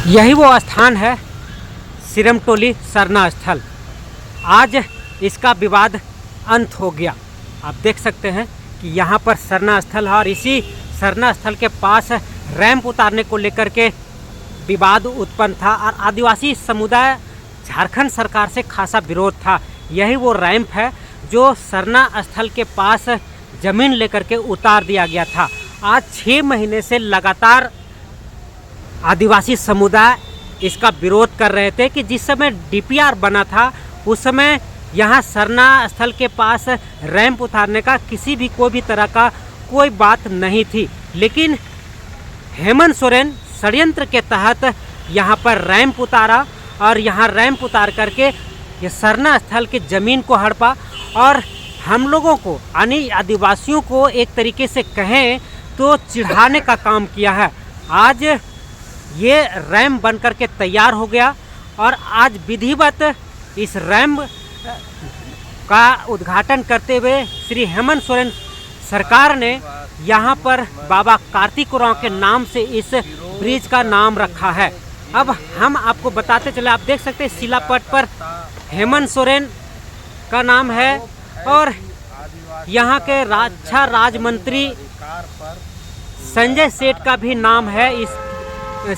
यही वो स्थान है सिरमटोली सरना स्थल। आज इसका विवाद अंत हो गया। आप देख सकते हैं कि यहाँ पर सरना स्थल है और इसी सरना स्थल के पास रैंप उतारने को लेकर के विवाद उत्पन्न था और आदिवासी समुदाय झारखंड सरकार से खासा विरोध था। यही वो रैंप है जो सरना स्थल के पास ज़मीन लेकर के उतार दिया गया था। आज 6 महीने से लगातार आदिवासी समुदाय इसका विरोध कर रहे थे कि जिस समय डीपीआर बना था उस समय यहाँ सरना स्थल के पास रैंप उतारने का किसी भी कोई भी तरह का कोई बात नहीं थी, लेकिन हेमंत सोरेन षड्यंत्र के तहत यहाँ पर रैंप उतारा और यहाँ रैंप उतार करके ये सरना स्थल की ज़मीन को हड़पा और हम लोगों को यानी आदिवासियों को एक तरीके से कहें तो चिढ़ाने का काम किया है। आज ये रैंप बन करके तैयार हो गया और आज विधिवत इस रैंप का उद्घाटन करते हुए श्री हेमंत सोरेन सरकार ने यहाँ पर बाबा कार्तिक उरांव के नाम से इस ब्रिज का नाम रखा है। अब हम आपको बताते चले, आप देख सकते हैं शिलापट पर हेमंत सोरेन का नाम है और यहाँ के रक्षा राज्य मंत्री संजय सेठ का भी नाम है इस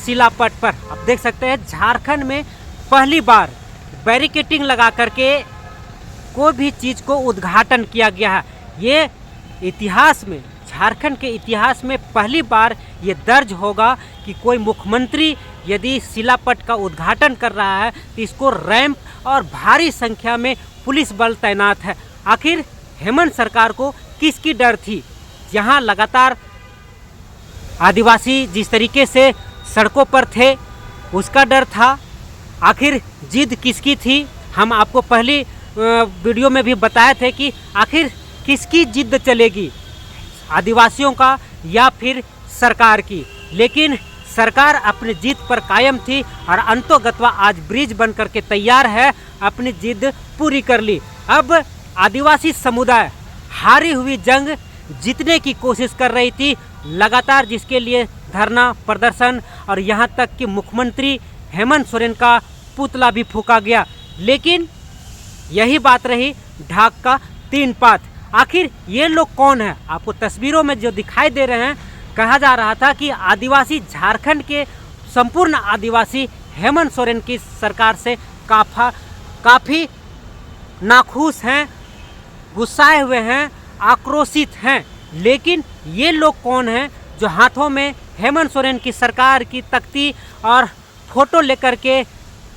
शिलापट पर। आप देख सकते हैं झारखंड में पहली बार बैरिकेटिंग लगा करके कोई भी चीज़ को उद्घाटन किया गया है। ये इतिहास में, झारखंड के इतिहास में पहली बार ये दर्ज होगा कि कोई मुख्यमंत्री यदि शिलापट का उद्घाटन कर रहा है तो इसको रैंप और भारी संख्या में पुलिस बल तैनात है। आखिर हेमंत सरकार को किसकी डर थी? यहाँ लगातार आदिवासी जिस तरीके से सड़कों पर थे उसका डर था। आखिर जिद किसकी थी? हम आपको पहली वीडियो में भी बताए थे कि आखिर किसकी जिद चलेगी, आदिवासियों का या फिर सरकार की। लेकिन सरकार अपनी जिद पर कायम थी और अंतोगत्वा आज ब्रिज बन करके तैयार है, अपनी जिद पूरी कर ली। अब आदिवासी समुदाय हारी हुई जंग जीतने की कोशिश कर रही थी लगातार, जिसके लिए धरना प्रदर्शन और यहाँ तक कि मुख्यमंत्री हेमंत सोरेन का पुतला भी फूंका गया। लेकिन यही बात रही ढाक का 3 पात। आखिर ये लोग कौन है? आपको तस्वीरों में जो दिखाई दे रहे हैं, कहा जा रहा था कि आदिवासी झारखंड के संपूर्ण आदिवासी हेमंत सोरेन की सरकार से काफ़ी नाखुश हैं, गुस्साए हुए हैं, आक्रोशित हैं। लेकिन ये लोग कौन हैं जो हाथों में हेमंत सोरेन की सरकार की तख्ती और फोटो लेकर के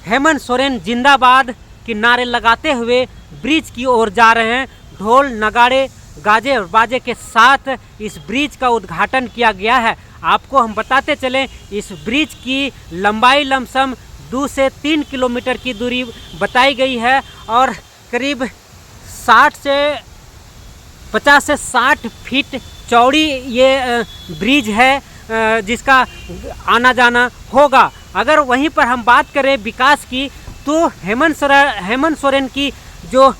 हेमंत सोरेन जिंदाबाद के नारे लगाते हुए ब्रिज की ओर जा रहे हैं? ढोल नगाड़े गाजे और बाजे के साथ इस ब्रिज का उद्घाटन किया गया है। आपको हम बताते चलें, इस ब्रिज की लंबाई लमसम 2 से 3 किलोमीटर की दूरी बताई गई है और करीब 50 से 60 फीट चौड़ी ये ब्रिज है जिसका आना जाना होगा। अगर वहीं पर हम बात करें विकास की, तो हेमंत सोरेन की जो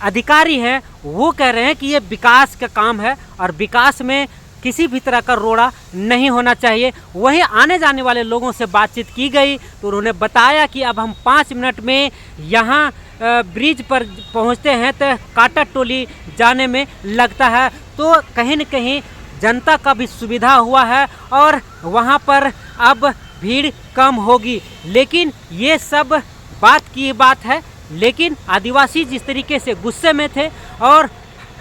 अधिकारी हैं वो कह रहे हैं कि ये विकास का काम है और विकास में किसी भी तरह का रोड़ा नहीं होना चाहिए। वहीं आने जाने वाले लोगों से बातचीत की गई तो उन्होंने बताया कि अब हम 5 मिनट में यहाँ ब्रिज पर पहुँचते हैं तो काटा टोली जाने में लगता है। तो कहीं न कहीं जनता का भी सुविधा हुआ है और वहाँ पर अब भीड़ कम होगी। लेकिन ये सब बात की बात है, लेकिन आदिवासी जिस तरीके से गुस्से में थे और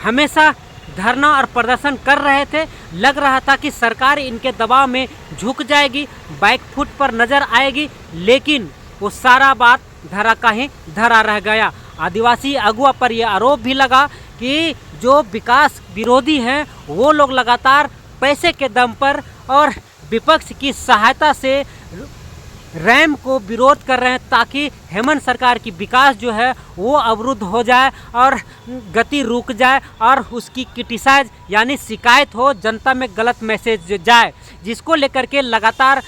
हमेशा धरना और प्रदर्शन कर रहे थे, लग रहा था कि सरकार इनके दबाव में झुक जाएगी, बैक फुट पर नज़र आएगी। लेकिन वो सारा बात धरा का ही धरा रह गया। आदिवासी अगुआ पर यह आरोप भी लगा कि जो विकास विरोधी हैं वो लोग लगातार पैसे के दम पर और विपक्ष की सहायता से रैंप को विरोध कर रहे हैं ताकि हेमंत सरकार की विकास जो है वो अवरुद्ध हो जाए और गति रुक जाए और उसकी क्रिटिसाइज यानी शिकायत हो, जनता में गलत मैसेज जाए, जिसको लेकर के लगातार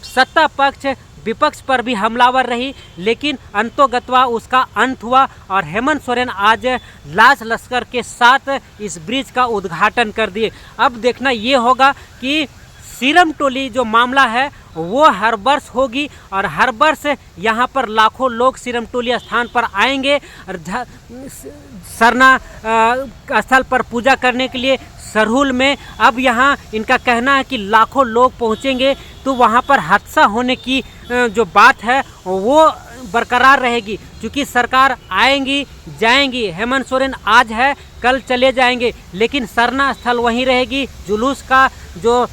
सत्ता पक्ष विपक्ष पर भी हमलावर रही। लेकिन अंतोगत्वा उसका अंत हुआ और हेमंत सोरेन आज लाश लश्कर के साथ इस ब्रिज का उद्घाटन कर दिए। अब देखना ये होगा कि सिरमटोली जो मामला है वो हर वर्ष होगी और हर वर्ष यहाँ पर लाखों लोग सिरमटोली स्थान पर आएंगे और सरना स्थल पर पूजा करने के लिए सरहुल में। अब यहाँ इनका कहना है कि लाखों लोग पहुँचेंगे तो वहाँ पर हादसा होने की जो बात है वो बरकरार रहेगी, क्योंकि सरकार आएंगी जाएंगी। हेमंत सोरेन आज है कल चले जाएंगे, लेकिन सरना स्थल वहीं रहेगी। जुलूस का जो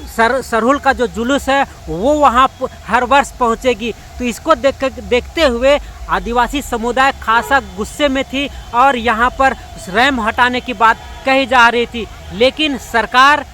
सरहुल का जो जुलूस है वो वहाँ हर वर्ष पहुँचेगी। तो इसको देखते हुए आदिवासी समुदाय खासा गुस्से में थी और यहाँ पर रैम हटाने की बात कही जा रही थी, लेकिन सरकार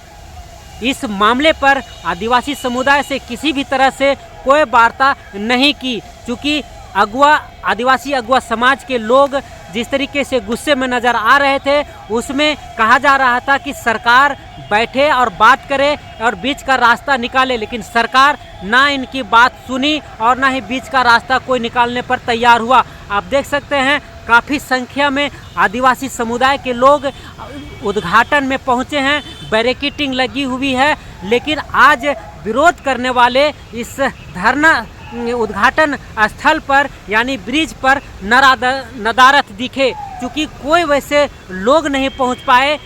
इस मामले पर आदिवासी समुदाय से किसी भी तरह से कोई वार्ता नहीं की, क्योंकि आदिवासी अगुआ समाज के लोग जिस तरीके से गुस्से में नज़र आ रहे थे उसमें कहा जा रहा था कि सरकार बैठे और बात करे और बीच का रास्ता निकाले, लेकिन सरकार ना इनकी बात सुनी और ना ही बीच का रास्ता कोई निकालने पर तैयार हुआ। आप देख सकते हैं काफ़ी संख्या में आदिवासी समुदाय के लोग उद्घाटन में पहुंचे हैं, बैरिकेडिंग लगी हुई है, लेकिन आज विरोध करने वाले इस धरना उद्घाटन स्थल पर यानी ब्रिज पर नदारत दिखे, क्योंकि कोई वैसे लोग नहीं पहुंच पाए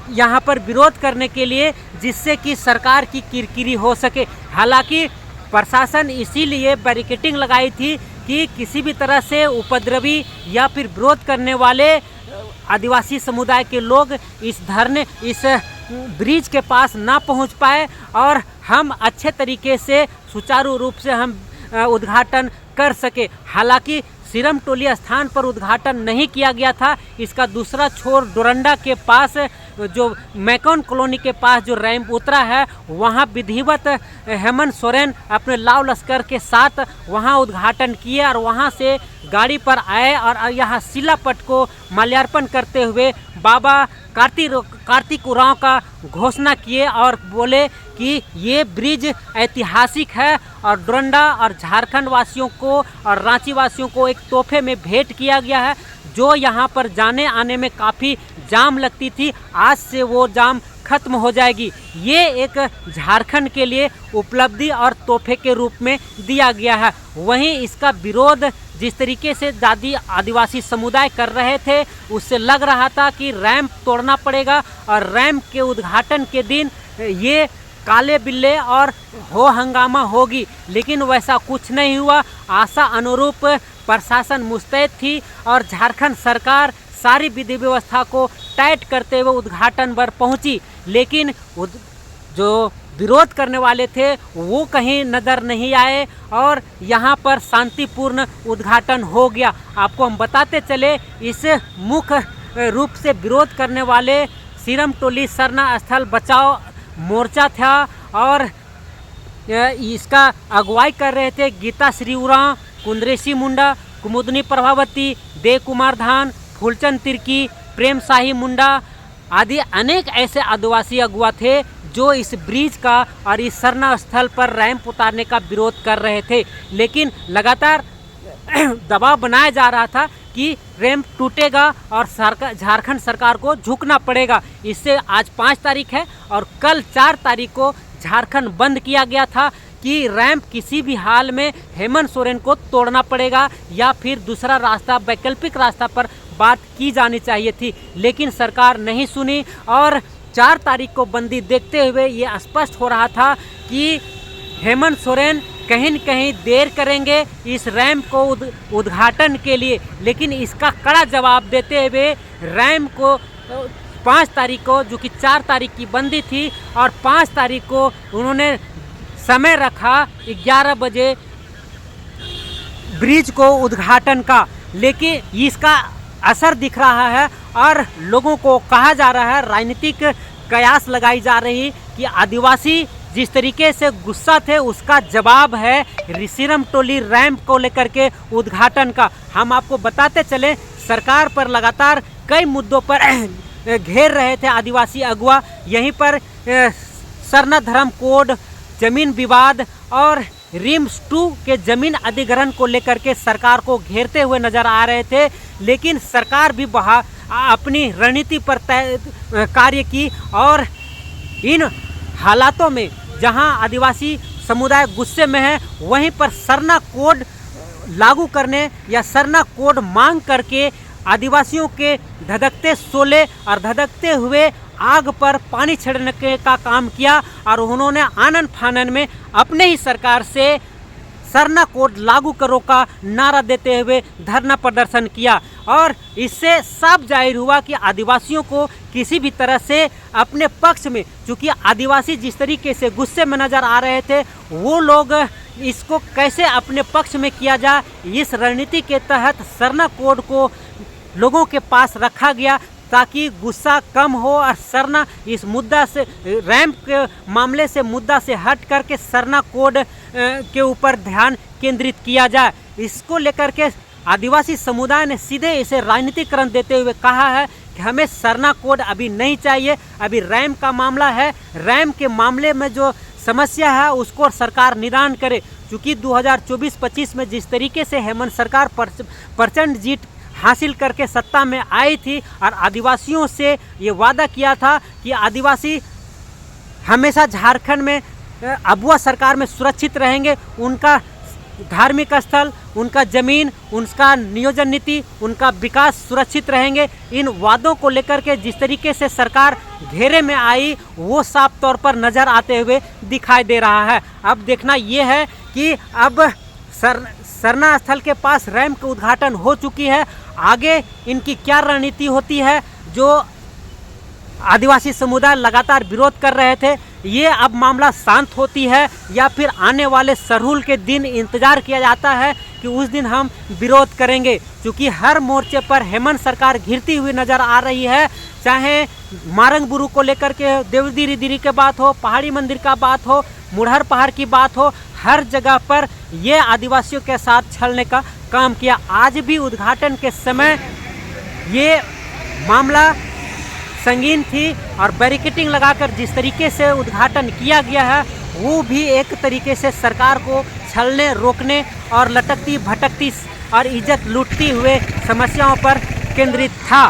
यहाँ पर विरोध करने के लिए जिससे कि सरकार की किरकिरी हो सके। हालांकि प्रशासन इसीलिए बैरिकेडिंग लगाई थी कि किसी भी तरह से उपद्रवी या फिर विरोध करने वाले आदिवासी समुदाय के लोग इस ब्रिज के पास ना पहुंच पाए और हम अच्छे तरीके से सुचारू रूप से हम उद्घाटन कर सके। हालांकि सिरमटोली स्थान पर उद्घाटन नहीं किया गया था, इसका दूसरा छोर डोरंडा के पास जो मैकॉन कॉलोनी के पास जो रैंप उतरा है वहाँ विधिवत हेमंत सोरेन अपने लाव लश्कर के साथ वहाँ उद्घाटन किए और वहाँ से गाड़ी पर आए और यहाँ शिलापट को माल्यार्पण करते हुए बाबा कार्तिक उरांव का घोषणा किए और बोले कि ये ब्रिज ऐतिहासिक है और डोरंडा और झारखंड वासियों को और रांची वासियों को एक तोहफे में भेंट किया गया है। जो यहाँ पर जाने आने में काफ़ी जाम लगती थी, आज से वो जाम खत्म हो जाएगी। ये एक झारखंड के लिए उपलब्धि और तोहफे के रूप में दिया गया है। वहीं इसका विरोध जिस तरीके से आदिवासी समुदाय कर रहे थे उससे लग रहा था कि रैंप तोड़ना पड़ेगा और रैंप के उद्घाटन के दिन ये काले बिल्ले और हो हंगामा होगी, लेकिन वैसा कुछ नहीं हुआ। आशा अनुरूप प्रशासन मुस्तैद थी और झारखंड सरकार सारी विधि व्यवस्था को टाइट करते हुए उद्घाटन पर पहुंची, लेकिन जो विरोध करने वाले थे वो कहीं नज़र नहीं आए और यहाँ पर शांतिपूर्ण उद्घाटन हो गया। आपको हम बताते चले, इस मुख्य रूप से विरोध करने वाले सिरमटोली सरना स्थल बचाओ मोर्चा था और इसका अगुवाई कर रहे थे गीता श्री उरांव, कुंद्रेशी मुंडा, कुमुदनी प्रभावती, देव कुमार धान, फूलचंद तिर्की, प्रेम शाही मुंडा आदि अनेक ऐसे आदिवासी अगुआ थे जो इस ब्रिज का और इस सरना स्थल पर रैंप उतारने का विरोध कर रहे थे, लेकिन लगातार दबाव बनाया जा रहा था कि रैंप टूटेगा और झारखंड सरकार को झुकना पड़ेगा। इससे आज 5 तारीख है और कल 4 तारीख को झारखंड बंद किया गया था कि रैंप किसी भी हाल में हेमंत सोरेन को तोड़ना पड़ेगा या फिर दूसरा रास्ता वैकल्पिक रास्ता पर बात की जानी चाहिए थी, लेकिन सरकार नहीं सुनी और 4 तारीख को बंदी देखते हुए ये स्पष्ट हो रहा था कि हेमंत सोरेन कहीं न कहीं देर करेंगे इस रैंप को उद्घाटन के लिए। लेकिन इसका कड़ा जवाब देते हुए रैंप को 5 तारीख को, जो कि 4 तारीख की बंदी थी और 5 तारीख को उन्होंने समय रखा 11 बजे ब्रिज को उद्घाटन का, लेकिन इसका असर दिख रहा है और लोगों को कहा जा रहा है, राजनीतिक कयास लगाई जा रही कि आदिवासी जिस तरीके से गुस्सा थे उसका जवाब है सिरमटोली रैंप को लेकर के उद्घाटन का। हम आपको बताते चले, सरकार पर लगातार कई मुद्दों पर घेर रहे थे आदिवासी अगुआ। यहीं पर सरना धर्म कोड, जमीन विवाद और रिम्स 2 के जमीन अधिग्रहण को लेकर के सरकार को घेरते हुए नजर आ रहे थे, लेकिन सरकार भी अपनी रणनीति पर कार्य की और इन हालातों में जहां आदिवासी समुदाय गुस्से में है वहीं पर सरना कोड लागू करने या सरना कोड मांग करके आदिवासियों के धधकते शोले और धधकते हुए आग पर पानी छिड़कने का काम किया और उन्होंने आनन फानन में अपने ही सरकार से सरना कोड लागू करो का नारा देते हुए धरना प्रदर्शन किया। और इससे साफ जाहिर हुआ कि आदिवासियों को किसी भी तरह से अपने पक्ष में, चूँकि आदिवासी जिस तरीके से गुस्से में नज़र आ रहे थे, वो लोग इसको कैसे अपने पक्ष में किया जाए, इस रणनीति के तहत सरना कोड को लोगों के पास रखा गया ताकि गुस्सा कम हो और सरना इस मुद्दा से, रैंप के मामले से मुद्दा से हट करके सरना कोड के ऊपर ध्यान केंद्रित किया जाए। इसको लेकर के आदिवासी समुदाय ने सीधे इसे राजनीतिकरण देते हुए कहा है कि हमें सरना कोड अभी नहीं चाहिए, अभी रैंप का मामला है, रैंप के मामले में जो समस्या है उसको सरकार निदान करे। चूँकि 2024-25 में जिस तरीके से हेमंत सरकार प्रचंड जीत हासिल करके सत्ता में आई थी और आदिवासियों से ये वादा किया था कि आदिवासी हमेशा झारखंड में अबुआ सरकार में सुरक्षित रहेंगे, उनका धार्मिक स्थल, उनका ज़मीन, उनका नियोजन नीति, उनका विकास सुरक्षित रहेंगे। इन वादों को लेकर के जिस तरीके से सरकार घेरे में आई वो साफ तौर पर नज़र आते हुए दिखाई दे रहा है। अब देखना ये है कि अब सरना स्थल के पास रैंप का उद्घाटन हो चुकी है, आगे इनकी क्या रणनीति होती है। जो आदिवासी समुदाय लगातार विरोध कर रहे थे, ये अब मामला शांत होती है या फिर आने वाले सरहुल के दिन इंतजार किया जाता है कि उस दिन हम विरोध करेंगे। क्योंकि हर मोर्चे पर हेमंत सरकार घिरती हुई नज़र आ रही है, चाहे मारंग बुरु को लेकर के देवदीरी दीरी की बात हो, पहाड़ी मंदिर का बात हो, मुढ़र पहाड़ की बात हो, हर जगह पर ये आदिवासियों के साथ छलने का काम किया। आज भी उद्घाटन के समय ये मामला संगीन थी और बैरिकेटिंग लगाकर जिस तरीके से उद्घाटन किया गया है वो भी एक तरीके से सरकार को छलने, रोकने और लटकती भटकती और इज्जत लूटती हुए समस्याओं पर केंद्रित था।